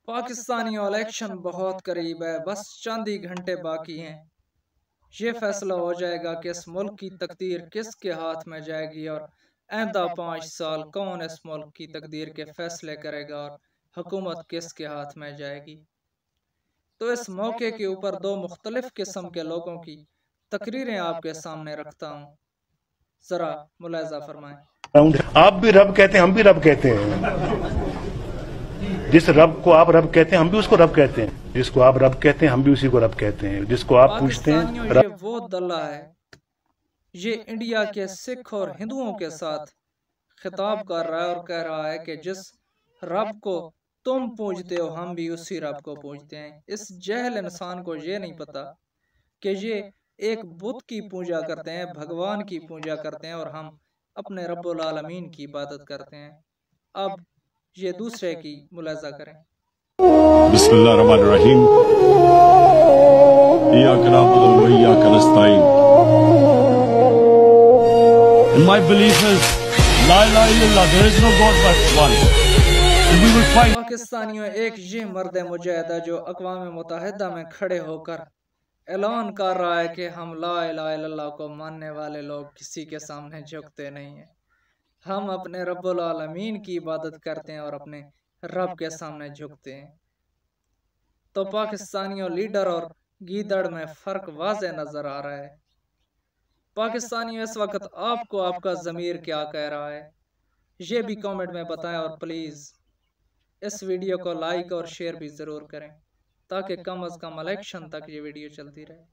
پاکستانیوں الیکشن بہت قریب ہے، بس چند ہی گھنٹے باقی ہیں۔ یہ فیصلہ ہو جائے گا کہ اس ملک کی تقدیر کس کے ہاتھ میں جائے گی اور آئندہ 5 سال کون اس ملک کی تقدیر کے فیصلے کرے گا اور حکومت کس کے ہاتھ میں جائے گی۔ تو اس موقع کے اوپر 2 مختلف قسم کے لوگوں کی تقریریں آپ کے سامنے رکھتا ہوں، ذرا ملاحظہ فرمائیں۔ آپ بھی رب کہتے ہیں، ہم بھی رب کہتے ہیں۔ جس رب کو آپ رب کہتے ہیں ہم بھی اس کو رب کہتے ہیں، جس کو آپ رب کہتے ہیں ہم بھی اسی کو رب کہتے ہیں، جس کو آپ پوچھتے ہیں پاکستانیوں، یہ وہ دلہ ہے، یہ انڈیا کے سکھ اور ہندوؤں کے ساتھ خطاب کر رہا ہے اور کہہ رہا ہے کہ جس رب کو تم پوجتے ہو ہم بھی اسی رب کو پوجتے ہیں۔ اس جاہل انسان کو یہ نہیں پتا کہ یہ ایک بت کی پوجا کرتے ہیں، بھگوان کی پوجا کرتے ہیں، اور ہم اپنے رب العالمین کی عبادت کرتے ہیں۔ اب یہ دوسرے کی ملاحظہ کریں۔ بسم اللہ الرحمن الرحیم، ایاک نعبد و ایاک نستعین۔ And my belief is La ilaha illallah, there is no God but one. And we will fight. پاکستانیوں، ایک یہ مرد مجاہدہ جو اقوام متحدہ میں کھڑے ہو کر اعلان کر رہا ہے کہ ہم لا الہ الا اللہ کو ماننے والے لوگ کسی کے سامنے جھکتے نہیں ہیں، ہم اپنے رب العالمین کی عبادت کرتے ہیں اور اپنے رب کے سامنے جھکتے ہیں۔ تو پاکستانیوں، لیڈر اور گیدڑ میں فرق واضح نظر آ رہا ہے۔ پاکستانیوں، اس وقت آپ کو آپ کا ضمیر کیا کہہ رہا ہے، یہ بھی کامنٹ میں بتائیں، اور پلیز اس ویڈیو کو لائک اور شیئر بھی ضرور کریں تاکہ کم از کم الیکشن تک یہ ویڈیو چلتی رہے۔